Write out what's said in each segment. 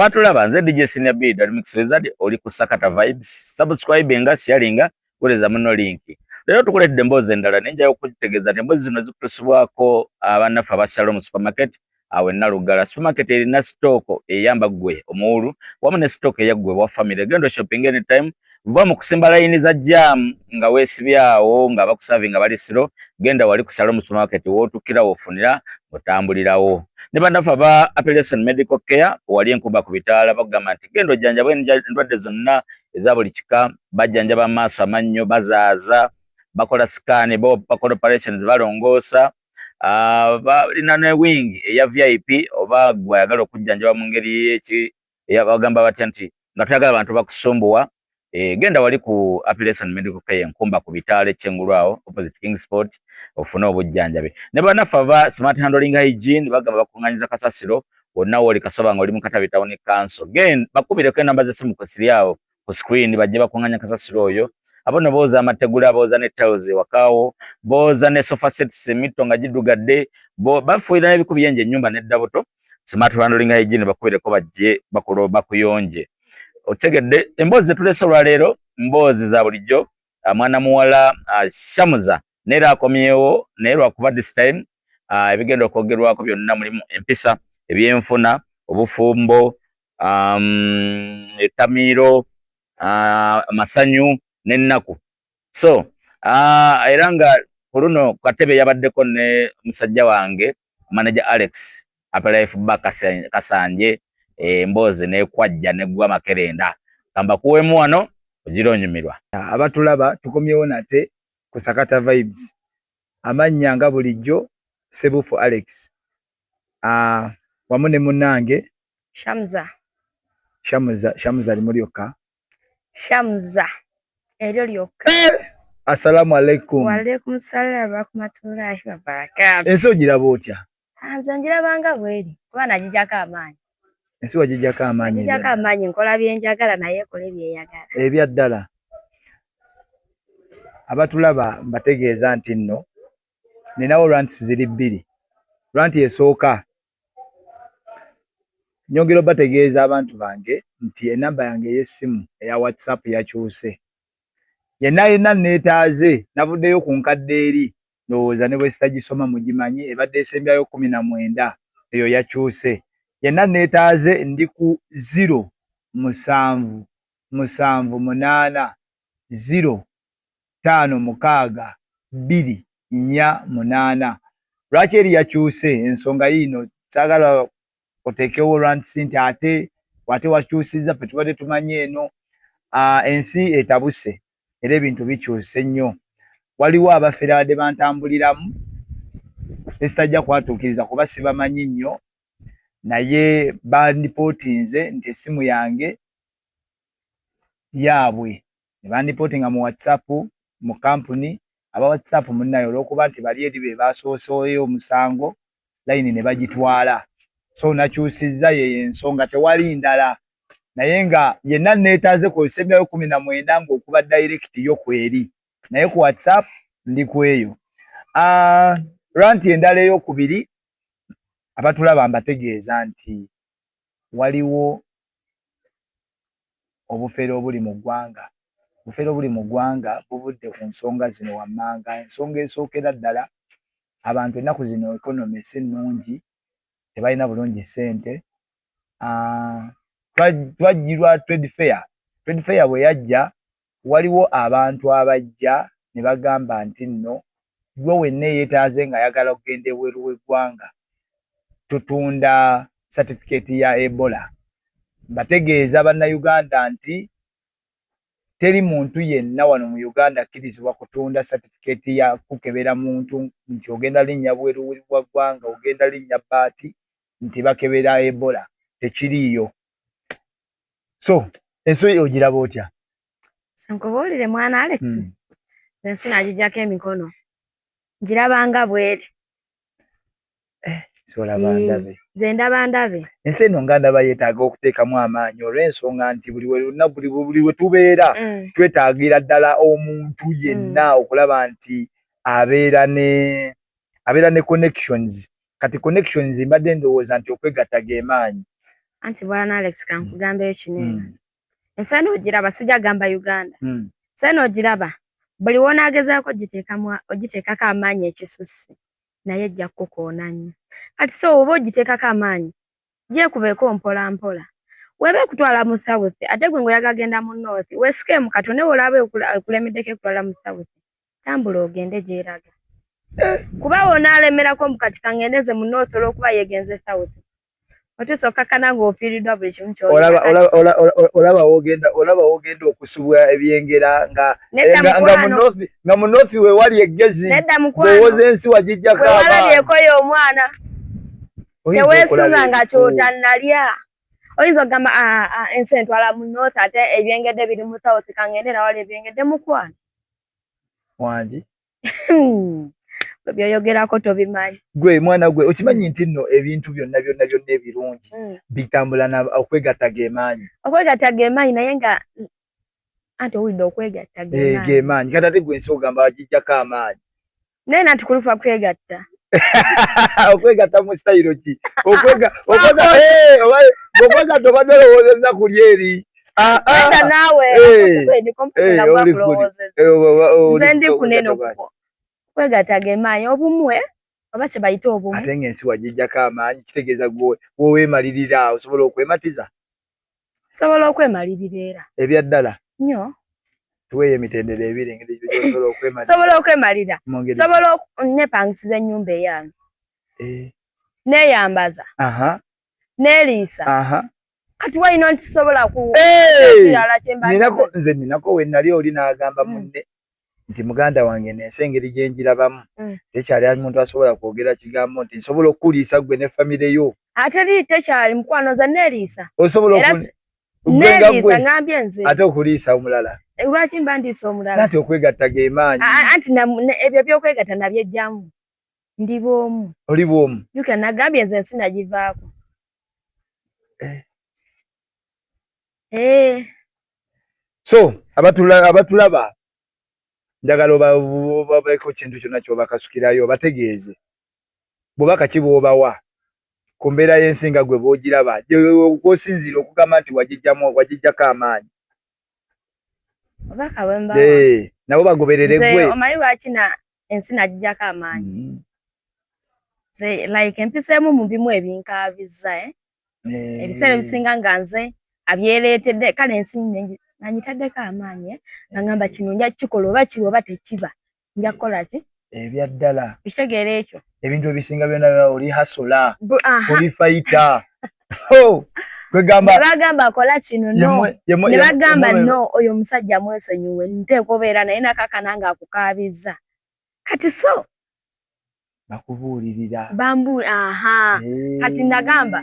abatulaba nze DJ Senior B Mix Wizard oli ku Sakata Vibes. Subscribe nga sharinga kuleza muno link. Lero tukuledde emboozi endala nenja okutegeeza emboozi zino zikusibwako abanafu abasalo mu supermarket awe Nalugala. Supermarket erina stock eyamba gwe omuulu wamu ne stock eyaggwe wa family. Gendo shopping anytime. Va mu kusimba line za jam nga wesibyawo nga bakusavinga bali siro. Genda wali kusalo mu supermarket wotukira wofunira otambulirawo. Ne banafu aba Appellation Medical Care wali enkuba ku bitaala bagamba nti gendo jjanjaba endwadde zonna eza buli kika bajjanjaba maaso amannyo bazaaza bakola scan bakola operations balongoosa balina ne wing eya VIP oba gwe ayagala okujjanjaba mu ngeri eki bagamba batya nti nga tuyagala abantu bakusumbuwa genda wali ku Appellation Medical Care enkumba ku bitaala ekyengulwawo opposite Kingsport ofuna obujjanjabe. Ne banafu aba Smart Handling Hygiene bagamba bakunganyiza kasasiro wonna woli kasoba nga oli mu Katabi Town Council. Again bakubireko enamba z'essimu ku siriawo ku screen bajje bakunganya kasasiro oyo. Abono boza amategula boza ne tiles wakawo boza ne sofa sets emito nga gidugadde bafuira ebiku byenje nyumba ne daboto Smart Handling Hygiene bakubireko bajje bakuyonje. Otegedde emboozi tulese olwaleero mboozi za bulijjo mwana muwala Shamuza nera akomyewo nera kuba this time ebigendo okwogerwako byonna mulimu empisa ebyenfuna obufumbo etamiro masanyu n'ennaku. So era nga kuluno katebe yabaddeko ne musajja wange manager Alex Apelife Kasanje emboozi nekwajja neggwa makerenda kamba kuwemu wano ogironyumirwa. Abatulaba tukomyewo nate ku Sakata Vibes amanya nga bulijjo Sebufu Alex wamu ne munnange Shamuza limulyoka Shamuza eryo lyokka. Assalamu alaikum. Wa alaikum salaam wa rahmatullahi wa barakatuh. Ensi ogiraba otya? Nze ngirabanga bweri kuba nagijjako amaanyi. Ensi wagijjako amaanyi? Nagijjako amaanyi nkola byenjagala naye ekola ebyeyagala. Ebya ddala. Abatulaba mbategeeza nti nno ninawo rants ziri bbiri. Rant esooka nyongera bategeeza abantu bange nti enamba yange ey'essimu eya WhatsApp yakyuse. Yenna neetaaze navuddeyo ku nkadde eri ndowooza ne bwe sitagisoma mugimanyi ebadde esembyayo 19 eyo yakyuse. Yenna neetaaze ndi ku 07708056248. Lwaki eri yakyuse? Ensonga yino saagala oteekewo rants nti ate wakyusizza fe tubadde tumanye eno. Ensi etabuse era ebintu bikyuse nnyo. Waliwo abaferade bantambuliramu esitajja kwatuukiriza kuba sibamanyi nnyo naye bandipootinze nti essimu yange yaabwe ne bandipootinga mu WhatsApp mu kampuni aba WhatsApp munnayo olw'okuba nti bali eri be baasooseeyo omusango layini ne bagitwala. So nakyusizza ye ensonga tewali ndala naye nga yenna neetaaze kusembyayo 19 ng'okuba direct yo kweri naye ku WhatsApp ndi kweyo. Ranti endala ey'okubiri abatulaba mbategeeza nti waliwo obufere obuli mu ggwanga. Obufere obuli mu ggwanga buvudde ku nsonga zino wammanga. Ensonga esookera ddala abantu ennaku zino economy si nnungi tebalina bulungi ssente. Twajjirwa trade fair. Trade fair bwe yajja waliwo abantu abajja ne bagamba nti nno gwe wenna yeetaaze nga ayagala okugenda ebweru w'eggwanga tutunda certificate ya Ebola. Bategeeza bannayuganda nti teri muntu yenna wano mu Uganda akkirizibwa kutunda certificate ya kukebera muntu nti ogenda linnya bweru w'eggwanga ogenda linnya baati nti bakebera Ebola. Tekiriiyo. So ensi ogiraba otya? Sankubuulire mwana Alex. Ensi nagijjako emikono. Ngirabanga bweri. Solaba ndabe. Nze ndaba ndabe. Ensi eno nga ndaba yeetaaga okuteekamu amaanyi olw'ensonga nti buli we tubeera twetaagira ddala omuntu yenna okulaba nti abeera ne connections. Kati connections mbadde ndowooza nti okwegatta ge maanyi. Anti bwana Alex kankugamba ekinene. Ensano ogiraba sijja gamba Uganda. Ensano ogiraba buli wona agezaako ogiteekako amaanyi ekisusse naye ejja kukoona nnyo. Kati so oba ogiteekako amaanyi gyekubeeko mpola mpola. Weba kutwala mu south ate gwe ngoyaga genda mu north wesike mu katone olaba okulemeddeko kutwala mu south tambula ogende gyeraga. Kuba wona alemerako mu kati kangendeze mu north olw'okuba yegenze south. Otusoka kana ng'ofiiriddwa buli kimu olaba wogenda okusubwa ebyengera nga mu north we wali eggezi bw'owoza ensi wagijjako walabyeko y'omwana teweesunga nga kyotannalya oyinza okugamba ensi entwala mu north ate ebyengedde biri mu south kangende nawali ebyengedde mukwano wangi byoyogerako tobimanyi gwe mwana gwe okimanyi nti nno ebintu byonna ebirungi bitambula okwegatta geemaanyi naye nga anti owulidde okwegatta geemaanyi kati ate gwe ensi ogamba wagijjako amaanyi naye natukulufa kwegatta okwegatta mu stayiro ki okwegatta obadde olowoozezza ku lyeri naawe nze ndi kunene okuko kwegatta geemaanyi obumwe oba kye bayita obumwe ate ng'ensi wagijjako amaanyi kitegeeza woweemalirira osobola okwematiza sobola okwemalirira era ebya ddala nnyo tuweeyo emitendera ebiri engeri gy'osobola okwemalirira sobola okwemalira sobola nepangisiza ennyumba eyange neeyambaza neeriisa kati walina nti sobola nze ninako we nali oli n'agamba munne nti muganda wange n'ensi engeri gye njirabamu tekyali muntu asobola kwogera kigambo nti nsobola okuliisa gwe ne famire yo ate tekyali mukwano ze neeriisa osobola neeriisa ngambye nze ate okuliisa omulala lwaki mba ndiisa omulala ati okwegatta geemaanyi anti ebyo by'okwegatta nabyejjamu ndi bw'omu oli bw'omu juka nagambye nze ensi nagivaako so abatulaba njagala obabeeko kintu kyonna ky'obakasukirayo obategeeze bw'obaka ki bw'obawa ku mbeera y'ensi nga gwe bw'ogiraba kwosinziira okugamba nti wagijjako amaanyi obaka bwe mbawa nabo bagoberere gwe omanyi lwaki ensi nagijjako amaanyi like empiseemu mu bimu ebinkaabizza ebiseera ebisinga nga nze abyereetedde kale ensi nanyitaddeko amaanyi nga ngamba kino nja kikola oba kiba oba tekiba nja kukola ki ebya ddala kitegeera ekyo ebintu ebisinga byonna oli hasola oli fayita bagamba akola kino ne bagamba no oyo omusajja mwesonyiwe nteekwa obeera naye nakakana nga akukaabizza kati so bakubuulirira kati nagamba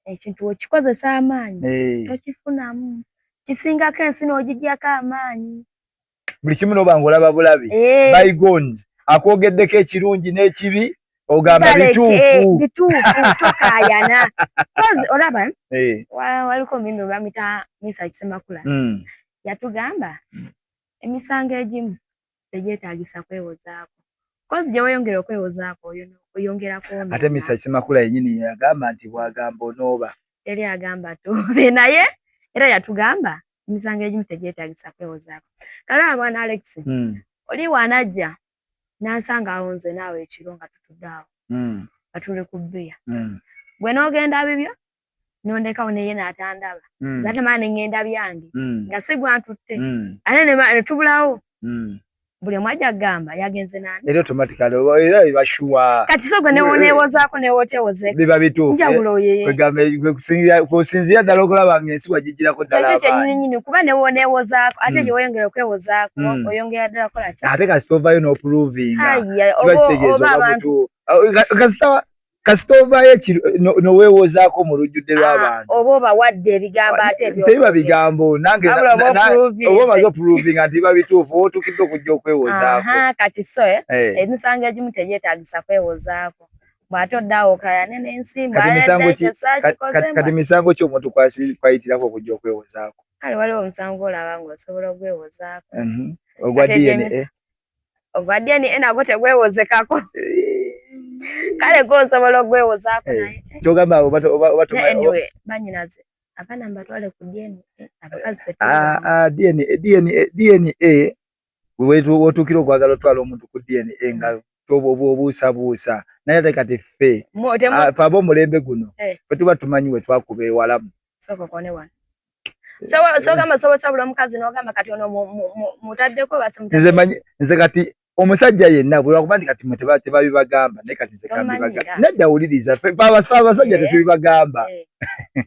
ekintu okikozesa amaanyi tokifunamu kisingako ensi n'ogijjako amaanyi buli kimu n'oba ng'olaba bulabi bygones akwogeddeko ekirungi n'ekibi ogamba bituufu tokaayana olaba waliko mimi bamita Misa Kisemakula yatugamba emisango egimu tegyetaagisa kwewozaako kozi gye weyongera okwewozaako oyongerako ate Misa Kisemakula yennyini yagamba nti bwagamba onooba eri agamba tobe naye era yatugamba emisango egimu tegyetaagisa kwewozaako kale mwana Alex oli wanajja nansanga awo nze naawe ekiro nga tutudde awo nga tuli ku bbiya gwe n'ogenda bibyo nondekawo naye n'atandaba nze maa neŋŋenda byange nga si gwantutte ate ne tubulawo buli omu ajja kugamba yagenze nani era automatically era bibashuwa kati so gwe newoneewozaako newoteewoze biba bituufu njawulo kusinzira ddala okulaba ng'ensi wagijjirako ddala amaanyi kyennyini kuba newoneewozaako ate gye weyongera okwewozaako oyongera ddala kola ki ate kasita ovaayo n'oprovinga kiba kitegeeza oba mutuufu kasita ovaayo n'oweewozaako mu lujjudde lw'abantu oba obawadde ebigambo ate tebiba bigambo nange oba omaze oprovinga nti biba bituufu otuukidde okujja okwewozaako kati so emisango egimu tegyetaagisa kwewozaako bw'ate oddawo okayane n'ensimbu kati misango ki omuntu kwayitirako okujja okwewozaako kale waliwo omusango olaba ng'osobola ogwewozaako ogwa DNA nagwo tegwewozekako Kale gosobola ogwewozaako naye. Kyogamba oba anyway banyinaze abana mbatwale ku DNA abakazi tetu DNA wetu otukira okwagala otwala omuntu ku DNA nga obuusabuusa naye ate kati ffe abo omulembe guno fe tuba tumanyi we twakuba ewalamu so gamba sobosabula omukazi n'ogamba kati ono mutaddeko nze kati omusajja yenna bw'akuba nti kati mwe tebabibagamba naye kati nze kambibagamba nedda wuliriza abasajja tetubibagamba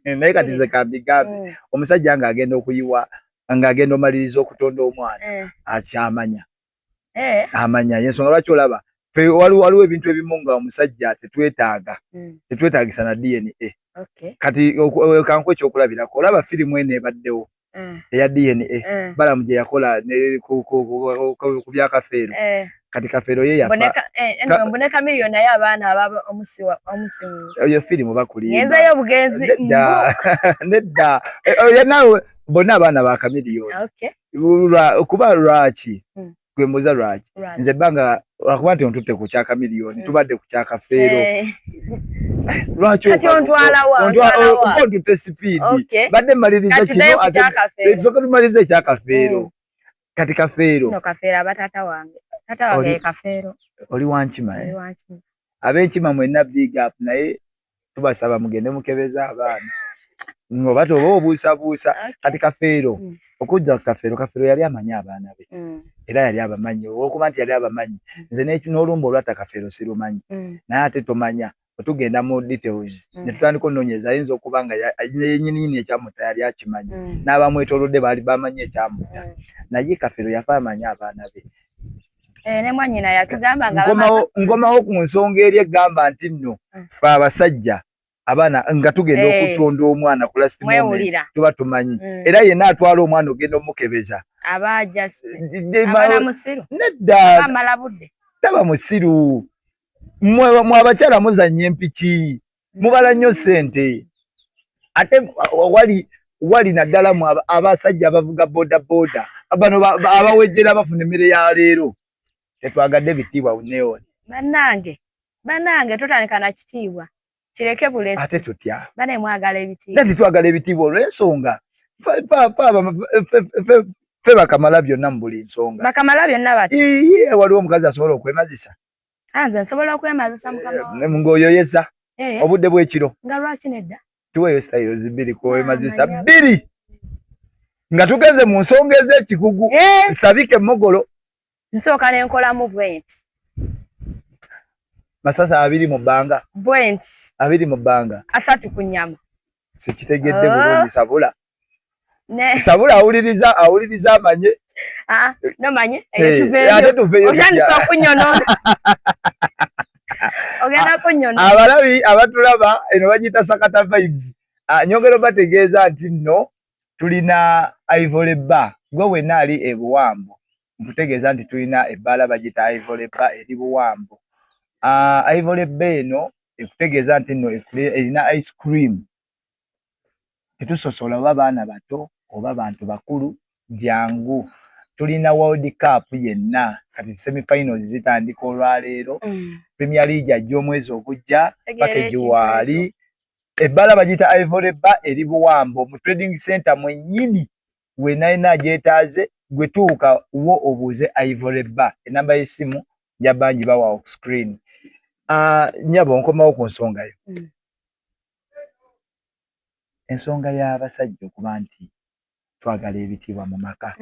naye kati nze kambigambe omusajja ng'agenda okuyiwa ng'agenda omaliriza okutonda omwana akyamanya amanya yensonga lwaki olaba fe waliwo ebintu ebimu nga omusajja tetwetaagisa na DNA kati kankwe ekyokulabirako olaba firimu eno ebaddewo eya DNA balamu gye yakola ku bya Kafeero kati Kafeero ye yafa mboneka miliyoni naye abaana ababa omusimu eyo firimu bakulimba yenzayo obugenzi nedda nawe bonna abaana ba kamiliyoni kuba lwaki gwembuza lwaki nze bbanga lwakuba nti ontutte ku kya kamiliyoni tubadde ku kya Kafeero lwaki ontutte sipiidi badde maliriza kino soka tumaliza ekya Kafeero kati Kafeero abatata wange tata wange Kafeero oli wankima ab'enkima mwenna big up naye tubasaba mugende mukebeza abaana ngoba toba obuusabuusa kati Kafeero okujja ku Kafeero yali amanyi abaana be era yali abamanyi olwokuba nti yali abamanyi nze n'olumba olwatta Kafeero sirumanyi naye ate tomanya otugenda mu details ne tutandika onoonyeza ayinza okuba nga yennyini ekyamutta yali akimanyi n'abamwetoolodde baali bamanyi ekyamutta naye Kafeero yafa amanyi abaana be ne mwanyina yatugamba nga ngomawo ku nsonga eri egamba nti nno fe abasajja abaana nga tugenda okutonda omwana ku last moment tuba tumanyi era yenna atwala omwana ogenda omukebeza nedda taba musiru mwe abakyala muzannya empiki mubala nnyo ssente ate wali naddala mu abasajja abavuga bodaboda bano abawejjera bafuna emmere ya leero tetwagadde bitiibwa neewone bannange totandika na kitiibwa kireke bulesi ate tutya bane mwagala ebitiibwa nati twagala ebitiibwa olw'ensonga fe bakamala byonna mu buli nsonga bakamala byonna bati waliwo omukazi asobola okwemazisa nze nsobola okwemazisa mukama ng'oyoyeza obudde bw'ekiro nga lwaki nedda tuweeyo sitayiro zibiri kwemazisa bbiri nga tugeze mu nsonga ez'ekikugu nsabike emogolo nsooka n'enkolamu bwenti masasa 2 mu bbanga bwenti 2 mu bbanga 3 ku nnyama sikitegedde bulungi sabula sabula awuliriza amanye nomanye ate tuveeyo otandisa okunnyonoona ogenda kunnyonoona abalabi abatulaba eno bagiyita Sakata Vibes nyongera bategeeza nti nno tulina Ivory Bar gwe wenna ali e Buwambo nkutegeeza nti tulina ebbaala bagiyita Ivory Bar eri Buwambo Ivory Bar eno ekutegeeza nti nno erina ice cream tetusosola oba baana bato oba bantu bakulu jangu tulina World Cup yenna kati semi-finals zitandika olwaleero Premier League ajja omwezi ogujja package waali ebbala bagiyita Ivory Bar eri Buwambo mu trading center mwennyini wenaina gyetaaze gwe tuuka wo obuuze Ivory Bar enamba y'essimu ya bangi bawa off screen nyabo nkomawo ku nsonga yo ensonga y'abasajja okuba nti twagala ebitiibwa mu maka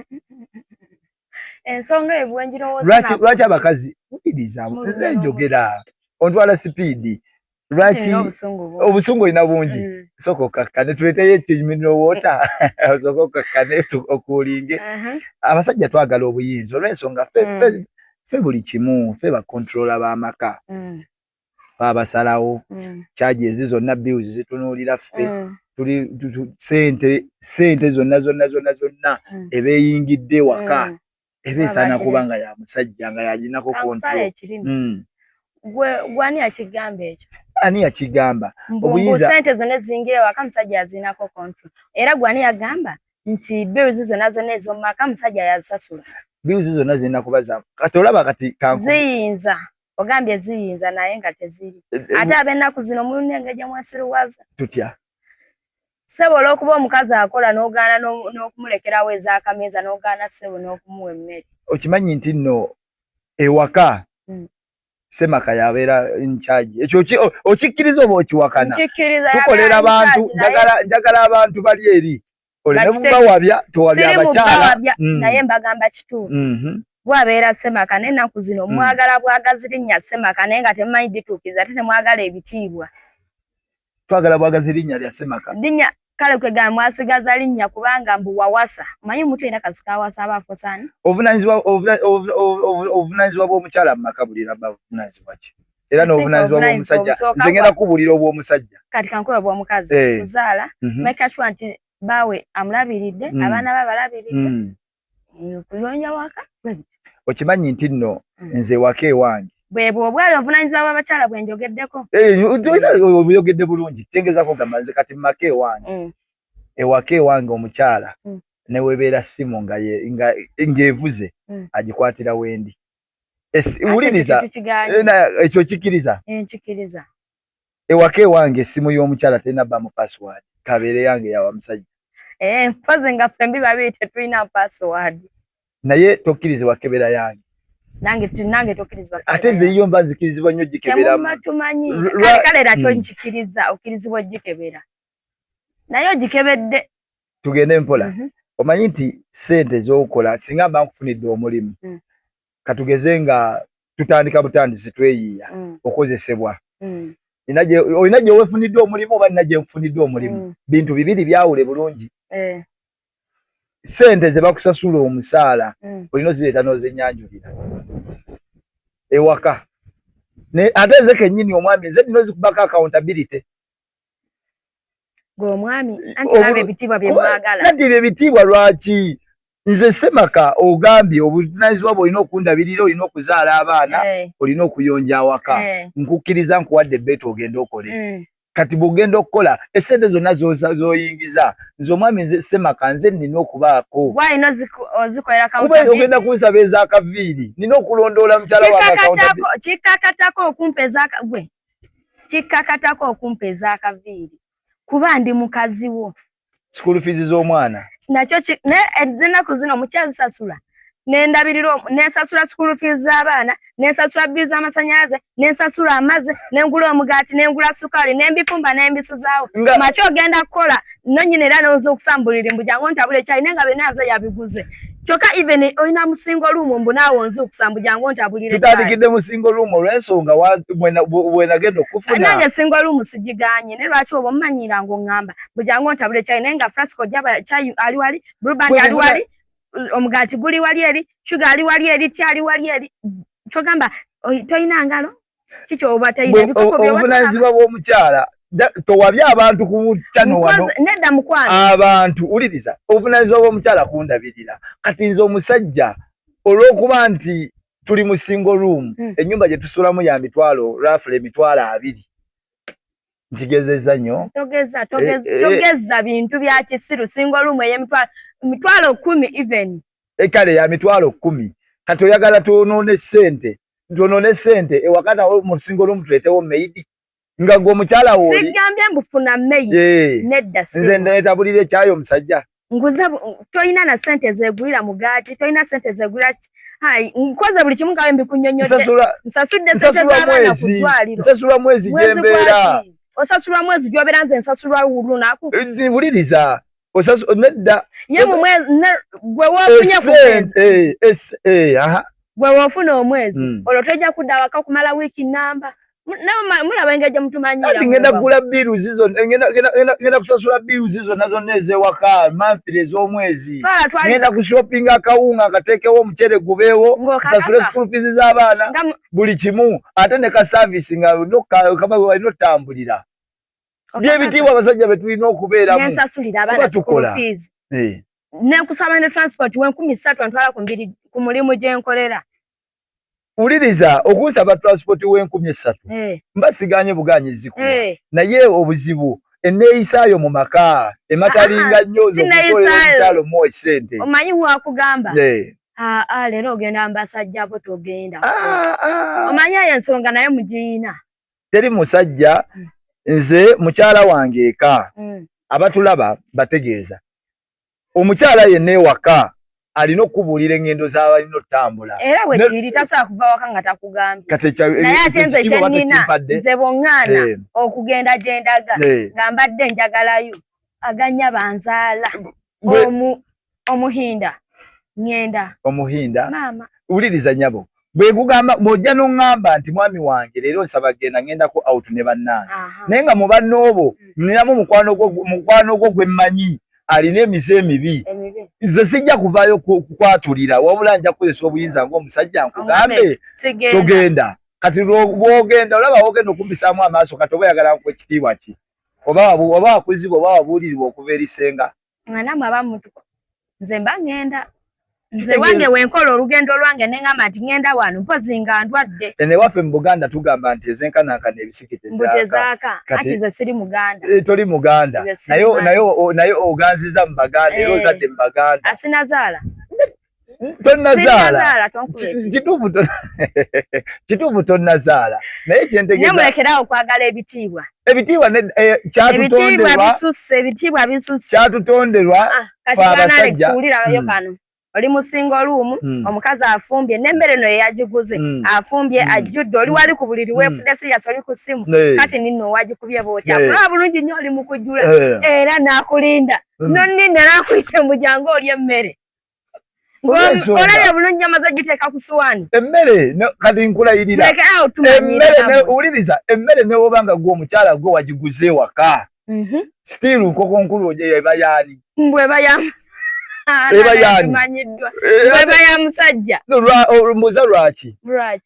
ensonga ebwenjirowooza lwaki abakazi mpiriza nze njogera ontwala sipiidi lwaki obusungu olina bungi soka okakkane tuleeteyo ekimineral water soka okakkane okuulinge abasajja twagala obuyinza olw'ensonga fe buli kimu fe bakontrola b'amaka fe abasalawo kyaji ezi zonna bills zitunuulira ffe tuli sente zonna ebeeyingidde waka ebeesaana kuba nga ya musajja nga yaginako kontrol gwani yakigamba ekyo ani yakigamba obuyinza sente zonna ezingire waka musajja yazinako kontrol era gwani yagamba nti bills zonna ez'omumaka musajja yazisasula bills zonna zirina kuba za kati olaba kati ziyinza ogambye ziyinza naye nga teziri ate abennaku zino mulunenge gye mwesiruwaza tutya sebo olw'okuba omukazi akola n'ogaana n'okumulekerawo ez'akameeza n'ogaana sebo n'okumuwa emmere okimanyi nti nno ewaka Semaka yabeera incharge ekyo okikkiriza oba okiwakana tukolera bantu njagala abantu bali eri olina wabya towabya abakyala naye mbagamba kituufu bwabeera Semaka n'ennaku zino mwagala bwagazi linnya Semaka naye nga temumanyi dituukiza ate temwagala ebitiibwa twagala bwagazi linnya lya Semaka linnya kale kwegamba mwasigaza linnya kubanga mbu wawasa manyi mutu era kasika wasa abafo sani obuvunanyizibwa bw'omukyala mu maka bulira bavunanyizibwa ki era n'obuvunanyizibwa bw'omusajja nze ngenda kubulira obw'omusajja kati kankuba bw'omukazi kuzaala make sure nti bawe amulabiridde abaana be balabiridde kuyonja waka okimanyi nti nno nze waka ewange bwebwo obwali obuvunanyizibwa bw'abakyala bwe njogeddeko oyogedde bulungi kitegeezako gamba nze kati mu maka ewange ewaka ewange omukyala ne webeera simu ng'evuze agikwatira wendi wuliriza ekyo kikkiriza ewaka ewange essimu y'omukyala terina bbamu password kabeere yange yawa musajja mpozi nga ffe mbi babiri tetulina password naye tokkirizibwa kebera yange nange tokkirizibwa ate nze iyo mba nzikirizibwa nnyo gikebera tumanyi kale nakyo nkikiriza okkirizibwa gikebera naye ogikebedde tugende mpola omanyi nti sente z'okola singa mba nkufunidde omulimu katugeze nga tutandika butandisi tweyiiya okozesebwa olina gye weefunidde omulimu oba nina gye nfunidde omulimu bintu bibiri byawule bulungi sente ze bakusasula omusaala olina ozireeta n'ozenyanjulira ewaka ate nze kennyini omwami nze nina ozikubako accountability gw'omwami anti ebitiibwa bye mwagala nati ebitiibwa lwaki nze Semaka ogambye obuvunanyizibwa bwe olina okundabirira olina okuzaala abaana olina okuyonja awaka nkukkiriza nkuwadde bbeeta ogenda okole kati bw'ogenda okukola essente zonna z'oyingiza nze omwami nze Semaka nze nina okubaako kuba ogenda kunsaba ez'akaviiri nina okulondoola mukyala wange kikkakatako okumpa ez'akaviiri kuba ndi mukazi wo school fees z'omwana nakyo ennaku zino mukyala zisasula nendabirira nensasula school fees z'abaana nensasula bill z'amasannyalaze nensasula amazzi nengula omugaati nengula sukaali nembifumba nembisuzaawo makyo ogenda kukola nonyina era noza okusambulira mbu jangu ntabula ekyayi naye nga byonna nze yabiguze kyokka even olina musingo luumu mbu naawe onze okusambu jangu ntabulira ekyayi tutandikidde musingo luumu olw'ensonga bwenagenda okufuna nange singo luumu sigiganye ne lwaki oba omumanyira ng'oŋŋamba mbu jangu ntabula ekyayi naye nga Francisco jaba kyayi ali wali bulubandi ali wali omugaati guli wali eri shuga ali wali eri ti ali wali eri kyogamba toyina ngalo kikyo oba toyina bikopo obuvunanyizibwa bw'omukyala towabya abantu ku ttano wano nedda mukwano abantu uliriza obuvunanyizibwa bw'omukyala kundabirira kati nze omusajja olw'okuba nti tuli mu single room ennyumba gye tusulamu ya mitwalo rafule emitwalo 2 ntigezeza nnyo togeza bintu bya kisiru single room ey'emitwalo 10 even ekale ya mitwalo 10 kati oyagala tunoone sente ewakana mu single room tuleetewo maid nga gwe omukyala woli sigambye mbufuna maid nedda nze netabulira ekyayo omusajja nguza toyina na sente zegulira mugaati toyina sente zegulira nkoze buli kimu ngawe mbikunyonyodde nsasudde sente z'abaana ku ddwaliro nsasula mwezi gyembeera osasula mwezi gyobeera nze nsasulwa lunaku buliriza nedda ye mu mwezi gwe woofunye ku mwezi gwe woofuna omwezi olwo tojja kudda waka okumala wiiki namba mulaba engeri gye mutumanyira ngenda kugula biiru zizo ngenda kusasula biiru zizo nazo neezewaka manfire ez'omwezi ngenda kushopinga akawunga akateekewo omucere gubeewo sasule school fees z'abaana buli kimu ate ne ka service nga walina otambulira byebitiibwa abasajja be tulina okubeeramu nensasulira abaana school fees nenkusaba ne transport w'13 ntwala ku mulimu gye nkolera uliriza okunsaba transport w'13 mbasiganye buganyizi ku naye obuzibu enneeyisaayo mu maka ematalinga nnyo zokukolera omukyalo mu esente omanyi wakugamba Lero ogenda ambasajja abo togenda. Omanya yensonga naye mujiina. Teri musajja nze mukyala wange eka. Abatulaba bategeeza. Omukyala yenna ewaka alina okubuulira engendo z'abalina ottambula. Era bwe kiri tasobola kuva waka nga takugambye. Naye ate nze kyennina nze bw'oŋŋaana okugenda gye ndaga nga mbadde njagalayo aganya banzaala omuhinda ngenda. Omuhinda? Maama. Wuliriza nnyabo. Bwe kugamba bw'ojja n'oŋŋamba nti mwami wange leero nsaba genda ng'endako out ne bannange. Naye nga mu bannoobo ninamu mukwano gwo gwe mmanyi alina emize emibi. Nze sijja kuvaayo kukwatulira wabula nja kukozesa obuyinza ng'omusajja nkugambe togenda. Kati bw'ogenda olaba wogenda okumbisaamu amaaso kati oba oyagala nkuwa ekitiibwa ki oba wakuzibwa oba wabuulirirwa okuva eri senga. Namwe abamutuko nze mba ngenda. Nze wange wenkola olugendo lwange neŋŋamba nti ngenda wano mpozi nga ndwadde. Ene waffe mu Buganda tugamba nti ezenkanankana ebisikete zaaka. Ati nze siri Muganda. Toli Muganda. Naye oganziza mu Baganda era ozadde mu Baganda. Asinazaala. Tonnazaala. Kituufu tonnazaala. Naye kyentegeeza. Nyamulekerawo okwagala ebitiibwa. Ebitiibwa kyatutonderwa ffe abasajja. Kano. Oli musingo luumu omukazi afumbye n'emmere no yagiguze afumbye ajjudde oli wali ku buliri weefudde serious oli ku simu kati ninno wagikubye bootya akulaba bulungi nnyo oli mu kujjula era n'akulinda nonninde n'akuyita mu jangu oli emmere olabye bulungi amaze giteeka ku suwaani emmere kati nkulayirira wuliriza emmere newobanga gwe omukyala gwe wagiguze ewaka still nkokonkulu eba yaani mbweba yamu eba yani eba ya musajja mbuza lwaki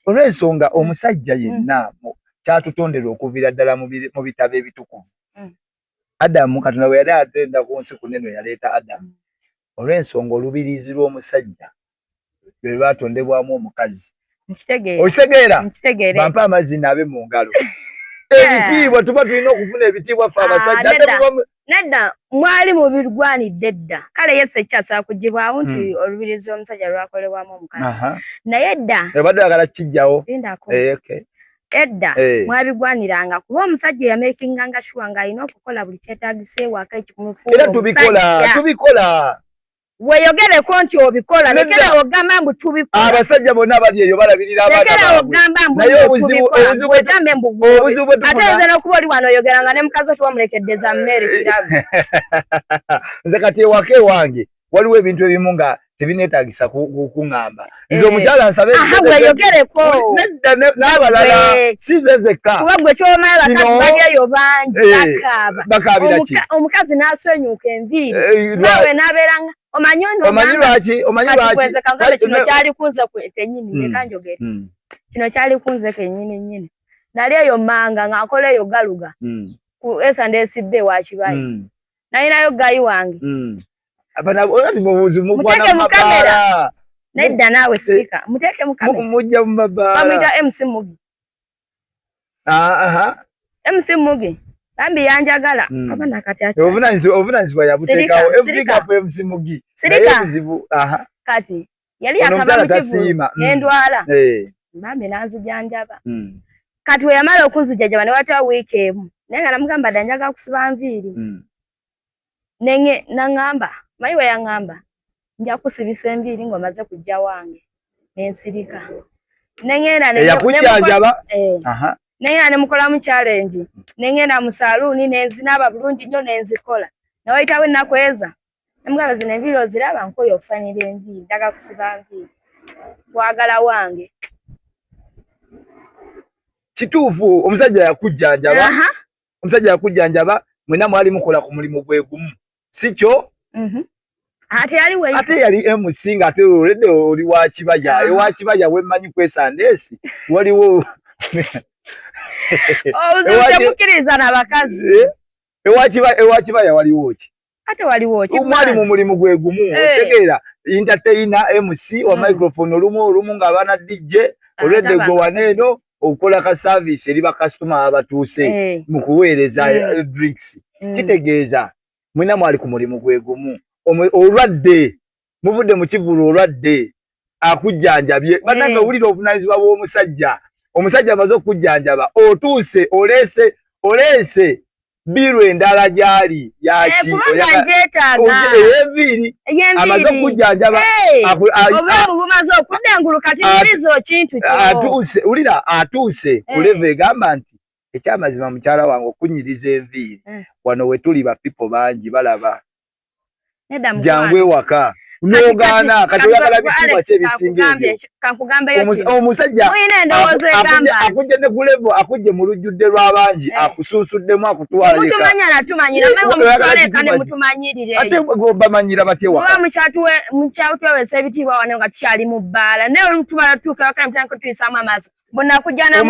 olw'ensonga omusajja yenna kyatutonderwa okuviira ddala mu bitabo ebitukuvu. Adamu Katonda bwe yali atenda ku nsi kunene yaleeta Adamu olw'ensonga olubiriizi lw'omusajja lwe lwatondebwamu omukazi. Okitegeera bampe amazzi naabe mu ngalo. Ebitiibwa tuba tulina okufuna ebitiibwa ffe abasajja. Nedda mwali mubirwanidde dda kale Yesu ekyasobola kugibwawo nti olubirizi lw'omusajja lwakolebwamu omukazi naye dda ebadde oyagala kijjawo edda mwabigwaniranga kuba omusajja yameekinganga shuwa ng'alina okukola buli kyetaagisa ewaka era tubikola weeyogereko nti obikola lekera ogamba mbu tubikola abasajja bonna abali eyo balabirira lekera ogamba mbu wegambe mbu ate nze n'okuba oli wano oyogeranga ne mukazi oti wamulekeddeza mmere kirabe. Nze kati ewaka ewange waliwo ebintu ebimu nga tebineetaagisa kuŋŋamba nze omukyala nsabe weeyogereko n'abalala si nze zekka kuba gwe kyomala bakazi bali eyo bangi bakaabira ki omukazi n'aswenyuuka enviiri naawe n'abeeranga omanyi lwaki kino kyali kunze kennyini nekanjogere kino kyali kunze kennyini nali eyo manga ng'akola eyo galuga ku esandeesibbe wakibayi nalinayo gayi wange muteeke mu kamera nedda naawe sirika muteeke mu kamera mujja mu mabaala bamuyita MC Mugi MC Mugi bambi yanjagala aba nakati ati obuvunaanyizibwa yabuteekawo ebupigapo MC Mugi sirika kati yali yakava mu kivulu n'endwala bambi nanzijanjaba kati we yamala okunzijanjaba ne watawo wiiki emu naye nga namugamba dda njagala kusiba nviiri naŋŋamba mayi we yaŋŋamba nja kusibisa enviiri ng'omaze kujja wange n'ensirika eyakujjanjaba nengenda ne mukolamu challenge nengenda mu saluuni nenzinaaba bulungi nnyo nenzikola nawayitawo ennaku eza namugamba zino enviiri oziraba nkoyo okufanira enviiri ndaga kusiba nviiri wagala wange kituufu omusajja yakujjanjaba mwena mwali mukola ku mulimu gwe gumu sikyo ate yali MC nga ate olwedde oli wa Kibaya ewa Kibaya wemmanyi kwesandeesi waliwo temukiriza n'abakazi ewa Kibaya waliwo ki ate waliwo ki mwali mu mulimu gwe gumu otegeera entertainer MC wa microphone olumu ng'abaana DJ olwedde gwe waneeno okukola ka service eri bakasitoma abatuuse mu kuweereza drinks kitegeeza mwina mwali ku mulimu gwe gumu olwadde muvudde mu kivulu olwadde akujjanjabye bananga ulira ovunanyizibwa bw'omusajja omusajja amaze okujjanjaba otuuse olese biru endala gyali yaki enviiri amaze okujjanjaba obulamu bumaze okuddengulu kati mbirizo kintu atuuse kuleva egamba nti ekyamazima mukyala wange okunyiriza enviiri wano we tuli ba people bangi balaba jangu ewaka n'ogaana kati oyagala bitiibwa ki ebisinga ebyo omusajja akujje ne ku level akujje mu lujjudde lw'abangi akusuusuddemu akutwaleka ate bamanyira batya ewaka mukyatwewesa ebitiibwa wano nga tukyali mu bbaala naye tumala tutuuka wakati mutandika tuyisaamu amaaso bonna kujjana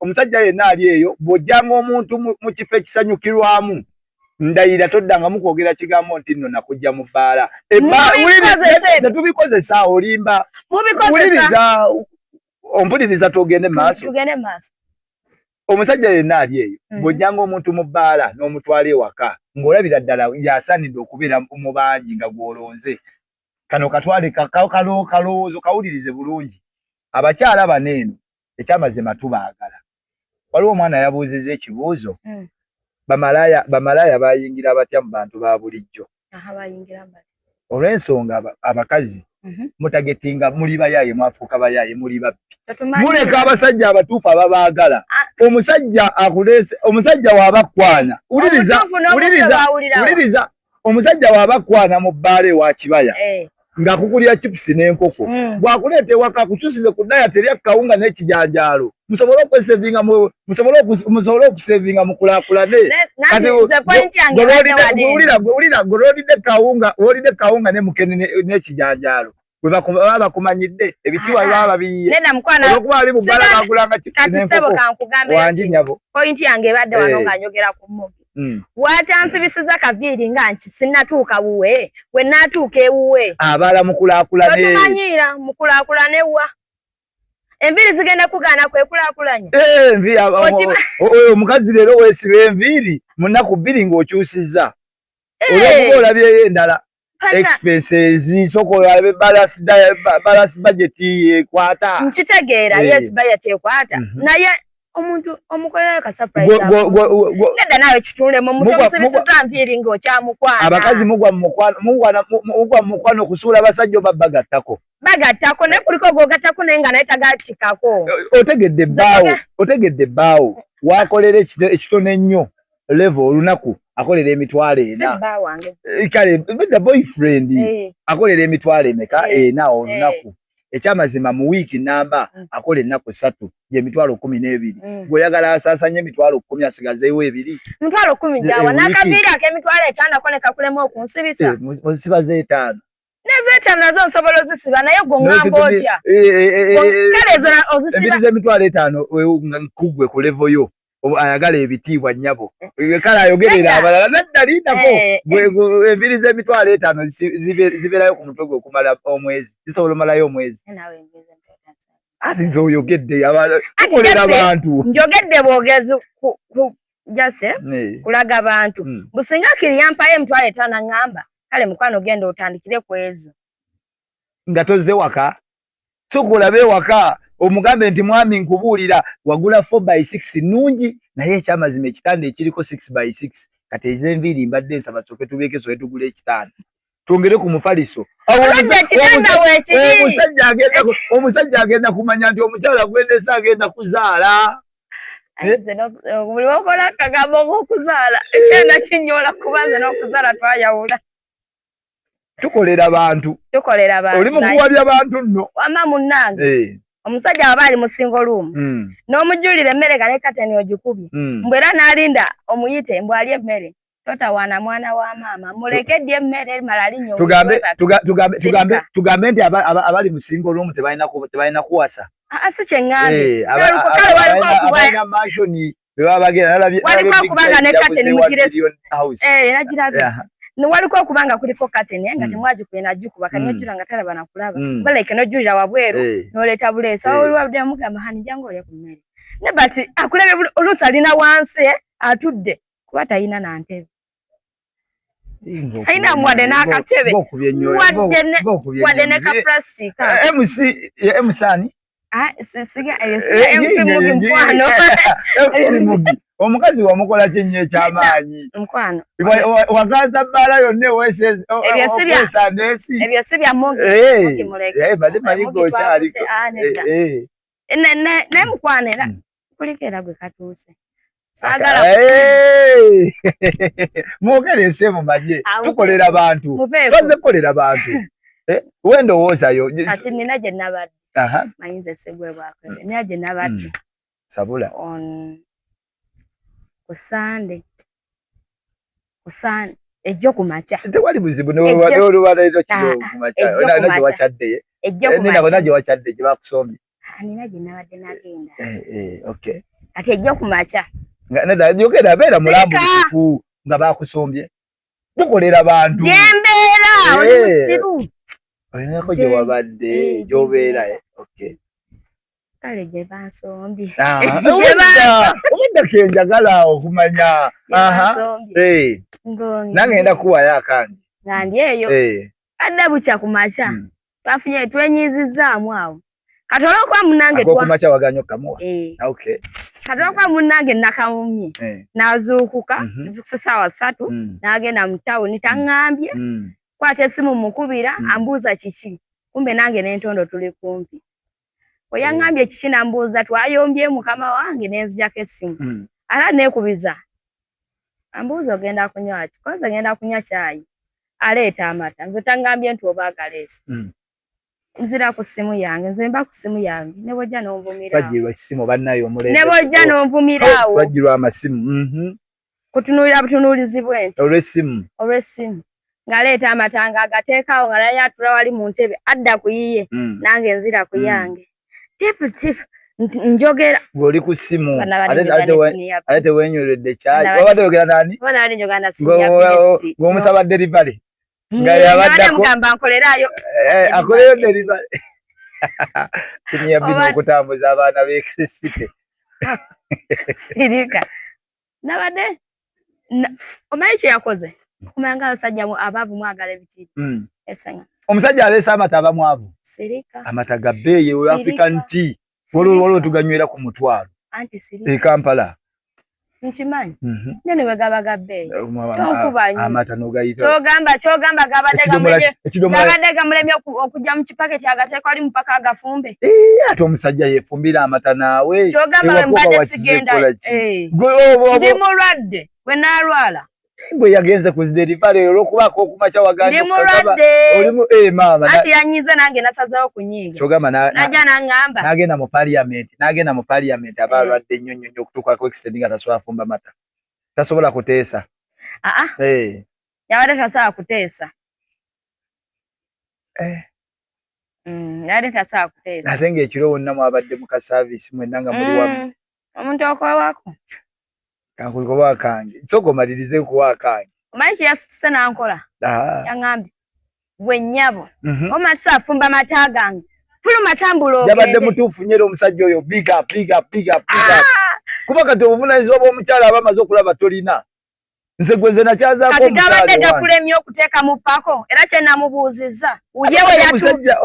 omusajja yenna ali eyo bw'ojjanga omuntu mu kifo ekisanyukirwamu ndayira toddangamu kwogera kigambo nti nno nakujja mu bbaala tetubikozesa olimba ompuliriza tugende maaso omusajja yenna ali eyo bw'ojjanga omuntu mu bbaala n'omutwala ewaka ng'olabira ddala yasaanidde okubeera mu bangi nga gw'olonze kano katwale kalowoozo kawulirize bulungi abakyala bano eno ekyamazima tubaagala waliwo omwana yabuuzizza ekibuuzo bamalaya bayingira batya mu bantu ba bulijjo olw'ensonga abakazi mutagetinga muli bayaye mwafuuka bayaye muli babbi muleka abasajja abatuufu ababaagala omusajja w'abakwana wuliriza omusajja w'abakwana mu bbaala ewa kibaya ng'akukulira chipusi n'enkoko bw'akuleeta ewaka akukyusize ku ddaya terya kawunga n'ekijanjaalo musobole okusevinga mukulaakulane gw'olidde kawunga n'emukene n'ekijanjaalo bwe baba bakumanyidde ebitiibwa baba babiyiye olwokuba ali mu bbala bagulanga chipusi n'enkoko wangi nyabo pointi yange ebadde wano ng'anyogera ku mmugi watansibisiza kaviiri nga nki sinnatuuka wuwe we naatuuka ewuwe abala mukulaakulane totumanyira mukulaakulane wa enviiri zigenda kugaana kwekulaakulanya oyo omukazi leero weesiba enviiri mu nnaku bbiri ng'okyusizza olwokuba olabyeyo endala expenses soko olabe balance budget yekwata nkitegeera yes budget yekwata naye omuntu omukolera ka surprise neda nawe kitule mu muto musibisiza nviiri ng'okyamukwana abakazi mugwa mu mukwano kusuula abasajja babagattako ne kuliko gogattako naye nga naye tagatikako otegedde ebbaawo wakolera ekitone ennyo level olunaku akolera emitwalo ena kale bidda boyfriend akolera emitwalo emeka ena olunaku ekyamazima mu wiiki namba akola ennaku 3 y'emitwalo 12 bw'oyagala asaasanye emitwalo 10 asigazeewo 2 emitwalo 10 jawa n'akaviiri ak'emitwalo 5 ko ne kakulema okunsibisa osibaze 5 n'ezo 5 nazo nsobola ozisiba naye gwe ngamba otya kale ezo ozisiba enviiri z'emitwalo 5 nkugwe ku levo yo ayagala ebitiibwa nnyabo kale ayogerera abalala naddaliinako enviiri z'emitwalo 5 zibeerayo ku mutwe gwe okumala omwezi zisobola omalayo omwezi ati nze oyogedde tukolera abantu njogedde bwogezi jase kulaga abantu businga kiri yampayo emitwalo 5 ngamba kale mukwano genda otandikire ku ezo nga tozze waka sokulabe waka omugambe nti mwami nkubuulira wagula 4x6 nungi naye ekyamazima ekitanda ekiriko 6x6 kati ez'enviiri mbadde nsaba tsoke tubeeke soke tugula ekitanda twongere ku mufaliso omusajja agenda kumanya nti omukyala gwendesa agenda kuzaala buli wakola akagambo k'okuzaala ekyenda kinyola kubanza n'okuzaala twayawula tukolera abantu oli mukuwabya bantu nno wama munnange omusajja aba ali mu single room n'omujjulira emmere nga ne kateni ogikubye mbwe era n'alinda omuyite mbwe alya emmere totawaana mwana wa maama mulekeddye emmere mala alinnyo tugambe nti abali mu single room tebalina kuwasa si kyeŋŋambye abalina mansioni bebaba bagenda waliko okubanga ne kateni nagirabye waliko okubanga kuliko kateni nga temwagikuye nagikuba kanyojjula nga talaba nakulaba baleke nojjulira wabweru n'oleeta buleeso olwabudde mugamba hani jangu olya ku mmere ne bati akulabye oluusi alina wansi atudde kuba talina nantebe Haina mwade n'akatebe wadde ne ka plastic emusani siga MC mugi mkwano omukazi wamukola kinyo ekyamaanyi mkwano wagaza bbala yonna oweseza ebyo si bya mugi muleke badde mayigo okyaliko ne mukwana era kuliko era gwe katuuse sagala mwogerese mu maje tukolera bantu twaze kukolera bantu wendowoozayo kati nina gye nabadde mayinza esegwe bwakwebe nina gye nabadde sabula kusande ejjo kumakya tewali buzibu nolubaleero kiro kumakya nagye wakyaddeyo nina gye wakyadde gye bakusombye nina gye nabadde nagenda okay kati ejjo kumakya yogera beera mulambulifu nga bakusombye tukolera bantu gyembeera oli musiru olinako gye wabadde gyobeera okay kale gye bansombye obuddako enjagala okumanya nagenda kuwayo akange nga ndi eyo adde bukya kumakya twafunye twenyizizaamu awo kati olwokuba munange kumakya waganya okamuwa okay kati olwokuba munange nakamumye nazuukuka zikusa essaawa 3 n'agenda mu tawuni taŋŋambye kwata essimu mukubira ambuuza kiki kumbe nange n'entondo tuli kumpi we yaŋŋambye kiki nambuuza twayombye mukama wange nenzijako essimu ala neekubiza ambuuza ogenda kunywa ki koze ngenda kunywa caayi aleeta amata nze taŋŋambye nti oba agaleese nzira ku ssimu yange nze mba ku ssimu yange ne bwojja n'onvumiraawo twajjirwa essimu bannayo omulembe ne bwojja n'onvumiraawo twajjirwa amasimu kutunuulira butunuulizi bwenti olw'essimu ng'aleeta amata nga agateekawo nga naye atula wali mu ntebe adda ku yiye nange nzira ku yange tifu njogera ng'oli ku ssimu ate teweenyweredde caayi wabadde oyogera nani ng'omusaba delivery nga yabaddako nkolerayo akoleyo delivery simu yabina okutambuza abaana b'ekisisite sirika nabadde omanyi kye yakoze kumanya nga abasajja abaavu mwagala ebitiibu esanga omusajja aleese amata abamwavu sirika amata ga bbeeyi oyo african tea waliwo tuganywera ku mutwalo Kampala nkimanyi nene we gaba ga bbeeyi amata n'ogayita kyogamba gabadde gamulemye okujja mu kipaketi agateeka wali mupaka agafumbe ate omusajja yeefumbira amata naawe kyogamba we mbadde sigenda ndi mulwadde we naalwala bwe yagenze ku delivery olw'okubaako okumakya waganja olimu maama anti yanyize nange nasazawo kunyiiga kyogamba najja naŋŋamba n'agenda mu parliament aba alwadde nnyo nnyo okutuukako extend nga tasobola fumba mata tasobola kuteesa yabadde tasobola kuteesa yabadde tasobola kuteesa ate ng'ekiro wonna mwabadde mu kasaavisi mwenna nga muli wamu omuntu okwawako kankulikoba kange soko malirize kuwa kange omanyi kyeyasise nankola yaŋŋambye gwe nnyabo omatisa afumba mata gange fuluma tambula ogende yabadde mutuufu nyera omusajja oyo big up kuba kati obuvunaanyizibwa bw'omukyala abamaze okulaba tolina nze gwenze nakyazaako kati gabadde gakulemye okuteeka mu pako era kye namubuuzizza ye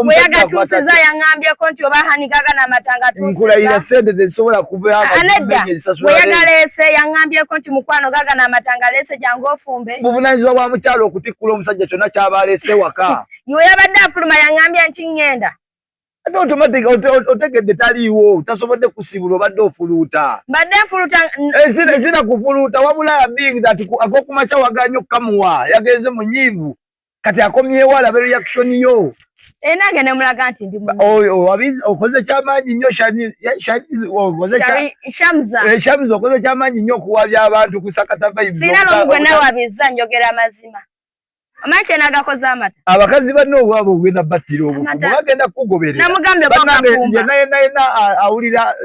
we yagatuusiza yaŋŋambyeko nti oba hanigaga n'amatanga nkulayira sente tezisobola we yagaleese yaŋŋambyeko nti mukwano gaga n'amatanga aleese jangu ofumbe buvunaanyizibwa bwa mukyala okutikkula omusajja kyonna kyaba aleese waka ye yabadde afuluma yaŋŋambye nti ŋŋenda ate automatic otegedde taliiwo tasobodde kusibula obadde ofuluuta mbadde nfuluuta ezina kufuluuta wabula being that akokumakya waganya okukamuwa yagenze munyiivu kati akomyewo alaba reaction yo nange nemulaga nti ndi okoze kyamaanyi nnyo Shamza okoze kyamaanyi nnyo okuwabya abantu kusakata vibes sina n'omu gwe nawabizza njogera amazima omanyi kye nagakoze amata abakazi banne obwabo ogenda battira obufumu bagenda kukugoberera yenna awulira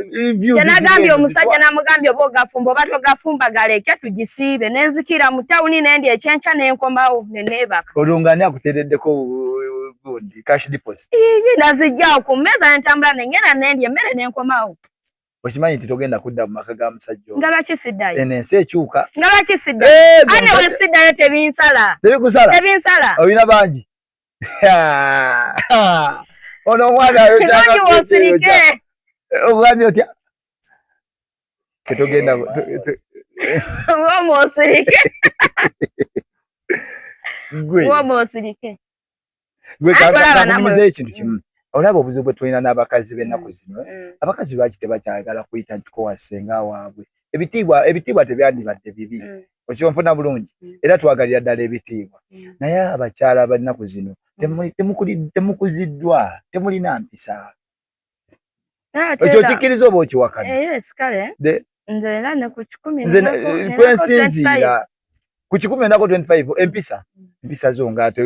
kyenagambye omusajja namugambye oba ogafumba oba togafumba galeke tugisiibe nenzikira mu tawuni nendi ekyenkya nenkomawo neneebaka olwo ng'ani akuteereddeko cash deposit nazijjawo ku mmeeza nentambula nengenda nendi emmere nenkomawo okimanyi nti togenda kudda mu maka ga musajja nga lwaki siddayo enensi ekyuka nga lwaki siddayo ane we siddayo tebinsala tebinsala olina bangi ono omwana lwaki wosirike obwami otya tetogenda womosirike womosirike gwe kamumiza ekintu kimu olaba obuzibu bwe tulina n'abakazi b'ennaku zino abakazi lwaki tebakyagala kuyita ntiko wassenga waabwe ebitiibwa tebyandibadde bibi okyonfuna bulungi era twagalira ddala ebitiibwa naye abakyala b'ennaku zino temukuziddwa temulina mpisa ekyo kikkiriza oba okiwakana nze era ne ku 10 kwensinziira ku 10 empisa zo ng'ate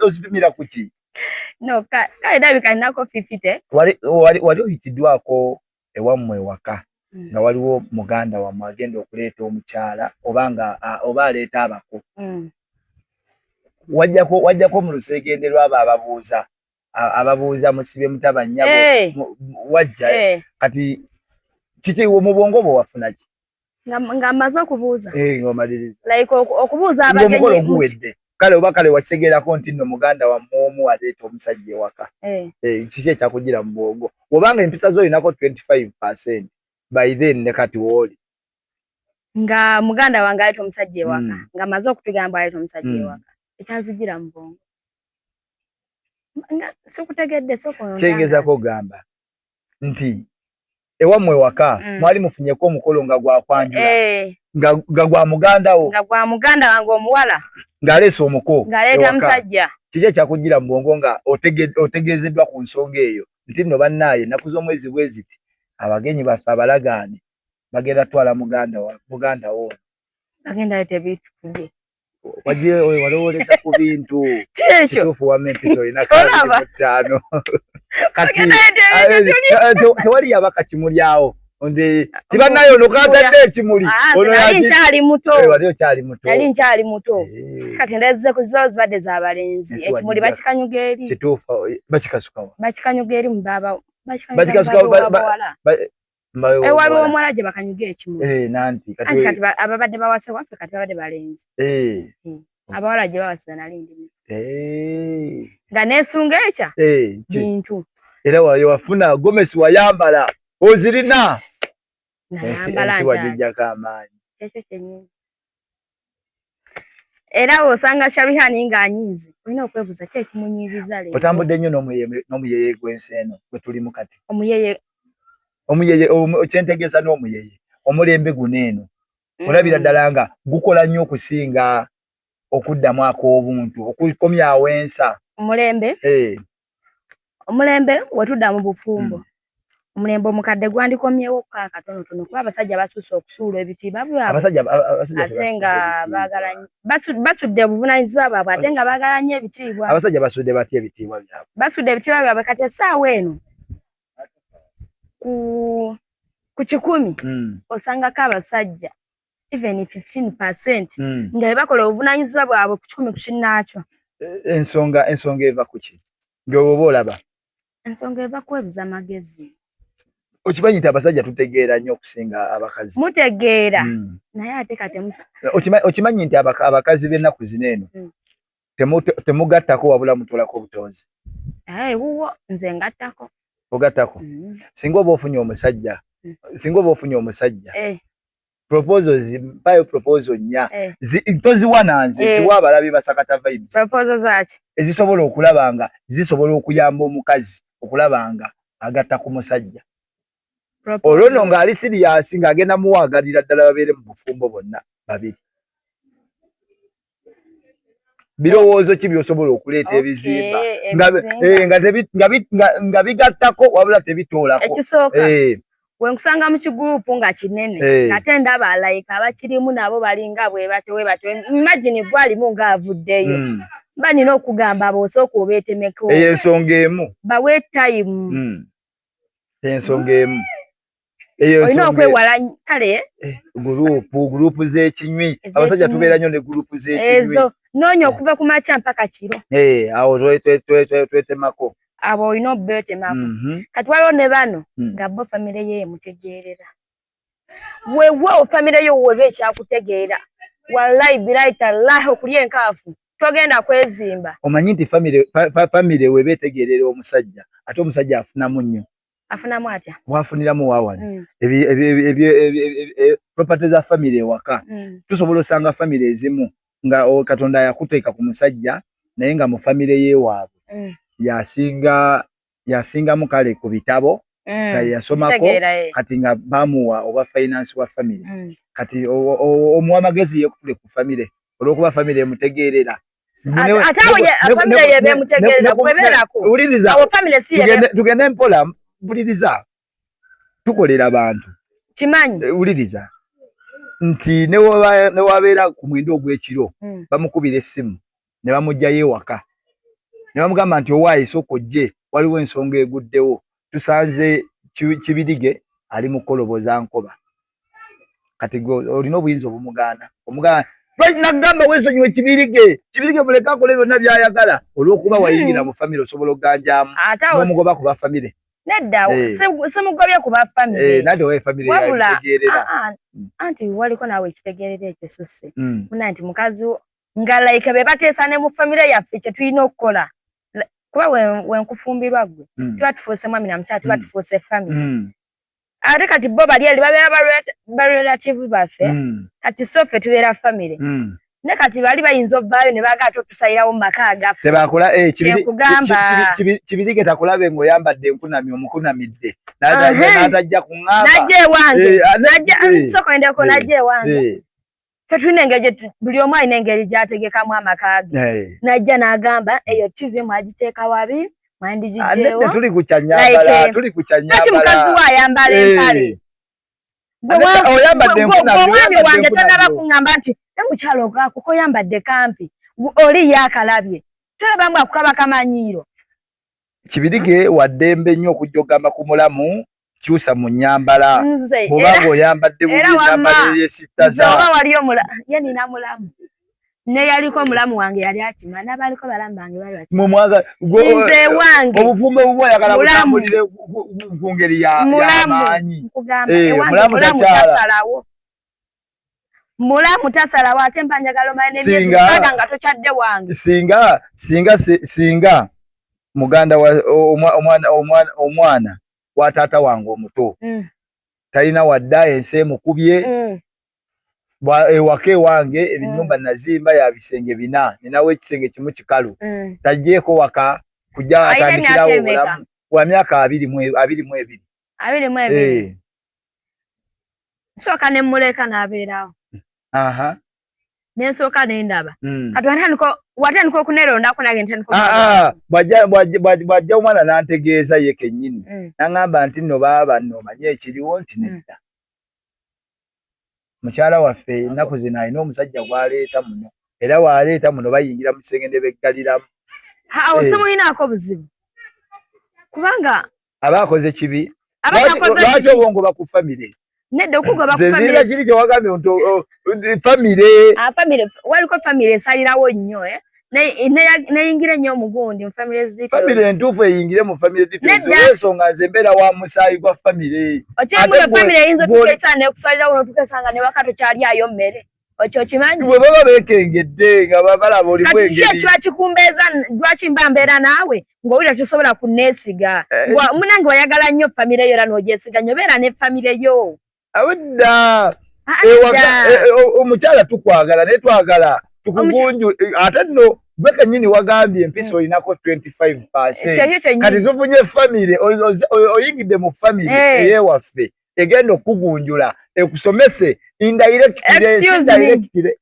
ozipimira ku ki no kale dabika nako 50 wali oyitiddwako ewammwe waka nga waliwo muganda wammwe agenda okuleeta omukyala oba aleeta abako wajjako mu luseegenderwa abo ababuuza musibe mutabanya wajja kati kiki mu bwongo bwo wafuna ki nga maze okubuuza ng'omaliriza like okubuuza abagenyi guwedde kale oba kale wakitegeerako nti nno muganda wammwe omu aleeta omusajja ewaka kiki ekyakugira mu bwongo obanga empisa z'olinako 25% by then ne kati wooli nga muganda wange aleeta omusajja ewaka nga maze okutugamba aleeta omusajja ewaka ekyanzigira mu bwongo sikutegedde kyengezako gamba nti ewammwe waka mwali mufunyeko omukolo nga gwakwanjula nga gwa muganda wo nga gwa muganda wange omuwala ng'aleesa omuko ng'aleeta musajja kiki ekyakugira mu bwongo nga otegeezeddwa ku nsonga eyo nti nno bannaaye ennaku z'omwezi bwe ziti abagenyi baffe abalagaane bagenda twala muganda wo bagenda leeta ebintu kubye wajje walowooleza ku bintu kituufu wamma empisa olina 5 kati tewali yabaka kimulyawo tibannayonokatadde ekimuli nali nkyali muto kati ndazze kuzibawo zibadde z'abalenzi ekimuli bakikanyuga eri kituufu bakikasukawa bakikanyuga eri mubaba bakikanyuga waliwo omuwala gye bakanyuga ekimuli nanti kati ababadde bawase waffe kati babadde balenzi abawala gye bawase nali ndi nga neesunga ekya bintu era wafuna gomesi wayambala ozirina ensi wagijjako amaanyi ekyo kyennyini era osanga Shabihani ng'anyiize olina okwebuuza ki ekimunyiiziza leero otambudde nnyo n'omuyeye gw'ensi eno gwe tulimu kati omuyeye kyentegeeza n'omuyeye omulembe guno eno olabira ddala nga gukola nnyo okusinga okuddamu ak'obuntu okukomyawo ensa omulembe wetudda mu bufumbo omulembe omukadde gwandikomyewo katonotono kuba abasajja basuuse okusuula ebitiibwa byabwe ate nga basudde obuvunaanyizibwa bwabwe ate nga baagala nnyo ebitiibwa abasajja basudde batya ebitiibwa byabwe basudde ebitiibwa byabwe kati essaawa eno ku 100 osangako abasajja even 15% nga bakola obuvunaanyizibwa bwabwe ku 10 kukinnaakyo ensonga eva kuki ng'oba olaba ensonga eva kwebuza magezi okimanyi nti abasajja tutegeera nnyo okusinga abakazi mutegeera naye ate kati okimanyi nti abakazi b'ennaku zino eno temugattako wabula mutolako obutonzi wuwo nze ngattako ogattako singa oba ofunye omusajja proposals mpayo proposal nnya toziwa nanze ziwa abalabi basakata vibes proposals zaki ezisobola okulaba nga zisobola okuyamba omukazi okulaba nga agatta ku musajja olwo nno ng'ali siriyasi ng'agenda muwaagalira ddala babeere mu bufumbo bonna babiri birowoozo ki by'osobola okuleeta ebizimba nga bigattako wabula tebitoolako ekisooka wenkusanga mu kigurupu nga kinene ate ndaba like abakirimu nabo balinga bwe bato imagine gwalimu ng'avuddeyo mba nina okugamba bosooka obeetemeko ensonga emu bawe time ensonga emu olina okwewala kale gurupu z'ekinywi abasajja tubeera nnyo ne gurupu z'ekinywi ezo noonya okuva ku makya mpaka kiro awo twetemako abo ino bete mako kati waliwo ne bano nga bo family ye mutegeerera wewe family yo webe kyakutegeera wallahi bilaita Allah okuliye nkafu togenda kwezimba omanyi nti family webe tegeerera omusajja ate omusajja afuna munyo afuna mwatya wafunira mu wawan properties za family waka tusobola osanga family ezimu nga Katonda yakuteeka ku musajja naye nga mu family ye waabwe yasinga mukale ku bitabo nga yasomako kati nga bamuwa oba finance wa family kati omuwa magezi yekutule ku family olwokuba family emutegeerera family yebe mutegeerera kubeerako awo family si yebe tugende mpola buliriza tukolera abantu kimanyi uliriza nti ne wabeera ku mwindo ogw'ekiro bamukubira essimu ne bamugjayo ewaka ne bamugamba nti owaayi sokojje waliwo ensonga eguddewo tusanze Kibirige ali mu koloboza nkoba kati olina obuyinza obumugaana nagamba weesonyiwe Kibirige muleka akole byonna byayagala olw'okuba wayingira mu famire osobola oganjaamu n'omugoba ku ba famire nedda semugobye ku ba famire nadde owa famire yategeerera anti waliko naawe ekitegeerera ekisusse muna nti mukazi nga like be bateesa ne mu famire yaffe kye tulina okukola kuba wenkufumbirwa gwe tuba tufuuse mwami na mukyala tuba tufuuse famire ate kati bo bali eri babeera barelative baffe kati soffe tubeera famire ne kati bali bayinza ovaayo ne baagala tusayirawo mu maka agaffe tebakola Kibirige takulabe ng'oyambadde enkunami omukunamidde n'atajja kuŋŋamba najja ewange soko endeko najja ewange ffe tulina engeri buli omu alina engeri gy'ategekamu amaka ge najja n'agamba eyo TV mwagiteeka wabi mwandigijeewo tuli ku kyanyambala kati mukazi we ayambala empale omwami wange tanaba kuŋŋamba nti mukyalo gaako ko yambadde kampi oli yakalabye tolaba mbu akukaba kamanyiiro Kibirige waddembe nnyo okujja ogamba ku mulamu kyusa mu nnyambala bw'obanga oyambadde bubi ennyambala eyesittaza oba wali ye nina mulamu ne yaliko mulamu wange yali akima n'abaliko balamu bange bali nze wange obufumbo bubu oyagala butambulire ku ngeri y'amaanyi mulamu tasalawo mulamu tasalawo ate mba njagala omanye n'emyezi nga tokyadde wange singa muganda omwana wa taata wange omuto talina wadda ensi emukubye ewaka ewange ebinyumba nazimba ya bisenge 4 ninawo ekisenge kimu kikalu tajjeeko waka kujja atandikirawo obulamu wa myaka 22 nsooka ne muleka n'abeerawo nensooka nendaba kati watandika okunerondako nage bwajja omwana n'antegeeza ye kennyini n'aŋŋamba nti nno baaba nno omanye ekiriwo nti nedda mukyala waffe ennaku zino alina omusajja gw'aleeta muno era waleeta muno bayingira mu kisenge ne beggaliramu awo simulinaako buzibu kubanga aba akoze kibi lwaki obwongoba ku famire nedda okugoba ku famire kiri kye wagambye nti famire waliko famire esalirawo nnyo neyingira nnyo omugundi mu famire famire entuufu eyingire mu famire details olw'ensonga nze mbeera wa musaayi gwa famire okyembuyo famire eyinza otukeesa nekusalirawo notukesanga ne waka tokyalyayo mmere okyo kimanyi bwe baba beekengedde nga balaba oli bwengeri kati kiba kikumbeeza lwaki mba mbeera naawe ng'owulira tosobola kunneesiga munange wayagala nnyo famire yo era n'ogyesiga nnyo beera ne famire yo awedda omukyala tukwagala naye twagala tukugunju ate nno gwe kennyini wagambye empisa olinako 25% kati tufunye famire oyingidde mu famire eyewaffe egenda okugunjula ekusomese indirectire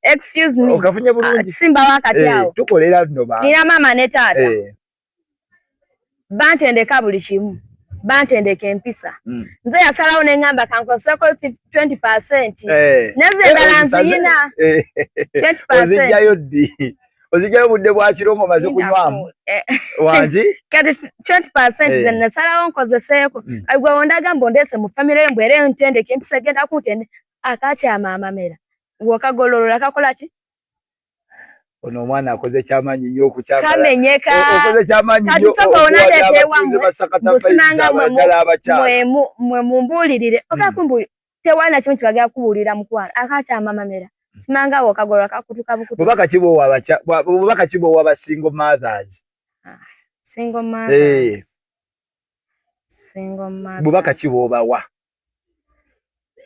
okafunye bulungi simba wakati awo tukolera nno bantu nina mama ne taata bantendeka buli kimu bantendeka empisa nze yasalawo neŋŋamba kankoseko 20% nezendala nziyina 20% ddi ozijjayo budde bwakiro ng'omaze kunywamu wangi kati 20% ze nasalawo nkozeseeko gwe wondagamba ondeese mu famire yo mbwere ntendeka empisa egenda kuntende akakyama amamera wokagololola kakola ki ono omwana akoze kyamanyi nnyo okukyambala kamenyeka okoze kyamanyi nnyo kati onatetewa mwe mumbulirire okakumbuli tewana kimu kibagera kubulira mukwano akakyama mamera simanga okagolwa kakutuka bukutu bubaka kibo waba single mothers single mothers single mothers bubaka kibo bawa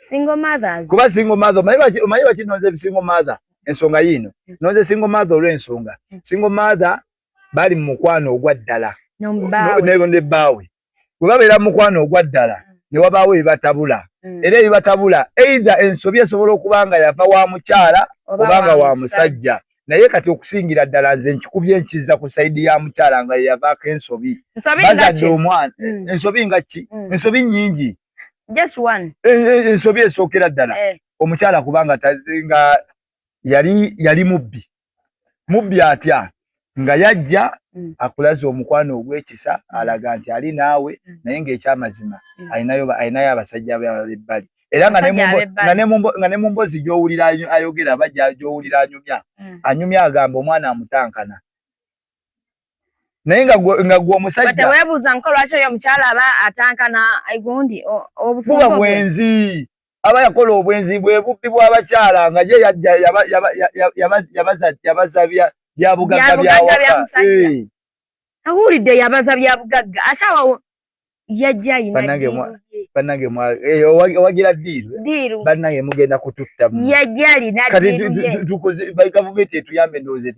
single mothers kuba single mother mayiba kinoze single mother ensonga yino noze single mother olw'ensonga single mother bali mu mukwano ogwaddala ne bawe kubabeera mu mukwano ogwaddala ne wabaawo ebibatabula era ebibatabula either ensobi esobola okubanga yava wa mukyala obanga wa musajja naye kati okusingira ddala nze nkikubye nkiza ku saidi ya mukyala nga yavaako ensobi bazadde omwana ensobi nga ki ensobi nnyingi just one ensobi esookera ddala omukyala kubanga nga yali mubbi atya nga yajja akulaza omukwano ogw'ekisa alaga nti ali naawe naye ng'ekyamazima ayinayo abasajja bebbali era nga ne mu mbozi gy'owulira ayogera bajja gy'owulira anyumya agamba omwana amutankana naye nga gwe omusajja teweebuuza nko lwaki oyo omukyala aba atankana gundi buba bwenzi aba yakola obwenzi bwe bubbi bw'abakyala nga ye yabaza bya bugagga byawaka awulidde yabaza bya bugagga ate awo yajja bannange owagira ddiiru bannange mugenda kututta yajja alina gavumenti etuyambe endowooza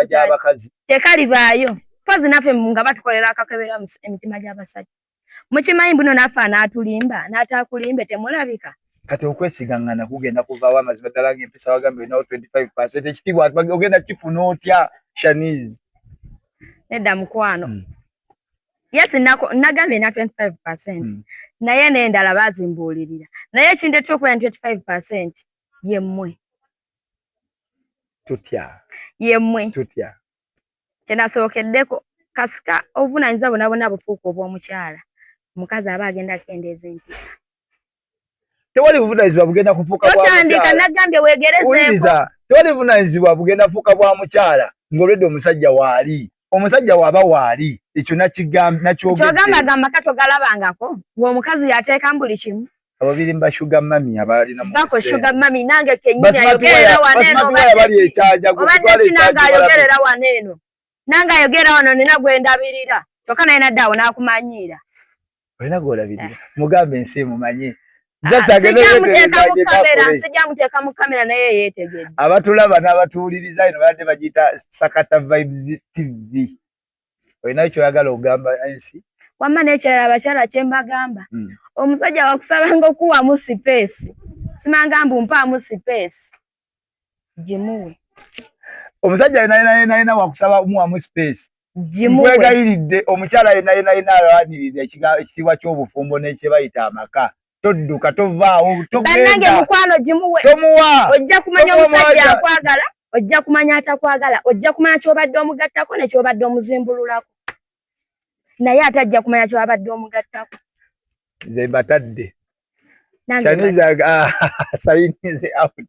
gy'abakazi tekalibaayo pozi naffe nga batukolera akakebera emitima gy'abasajja mukimanyi buno naffe anaatulimba n'ataakulimbe temulabika kati okwesigangana kugenda kuvaawo amazima ddala ng'empisa wagambe olinawo 25% ekitiibwa ogenda kifuna otya Shanice nedda mukwano yes nagambye na 25% naye n'endala baazimbuulirira naye ekindeeta okuba 25% yemmwe tutya kyenasookeddeko kasika obuvunaanyizibwa bonna bonna bufuuka obw'omukyala omukazi aba agenda kukendeeza empisa tewali buvunaanyizibwa bugenda kufuuka otandika nagambye weegerezeeko tewali buvunaanyizibwa bugenda kufuuka bwa mukyala ng'olwedde omusajja waali omusajja waaba waali ekyo nakyogamba katogalabangako ng'omukazi yateeka buli kimu ababiri mba sugar mami abalina bako sugar mami nange kenyini ayogerera waneeno obadde kinanga ayogerera waneeno nange ayogera wano nina gwendabirira kyokka naye nadde awo n'akumanyiira olina gwolabirira mugambe ensi emumanyi sijjamuteeka mu kamera naye yeetegedde abatulaba n'abatuwuliriza ino badde bagiyita Sakata Vibes TV olinayo kyoyagala okugamba ensi wamma n'ekirala abakyala kye mbagamba omusajja wakusabanga okuwamu sipeesi simanga mbu mpaamu sipeesi gimuwe omusajja yenayena wakusaba muwamu sipeesi gimuwe nkwegayiridde omukyala yenayena alwanirira ekitiibwa ky'obufumbo n'ekye bayita amaka todduka tovaawo bannange mukwano gimuwe tomuwa ojja kumanya omusajja akwagala ojja kumanya atakwagala ojja kumanya ky'obadde omugattako ne ky'obadde omuzimbululako naye ate ajja kumanya ky'obadde omugattako nze mbatadde Shanice sayinize out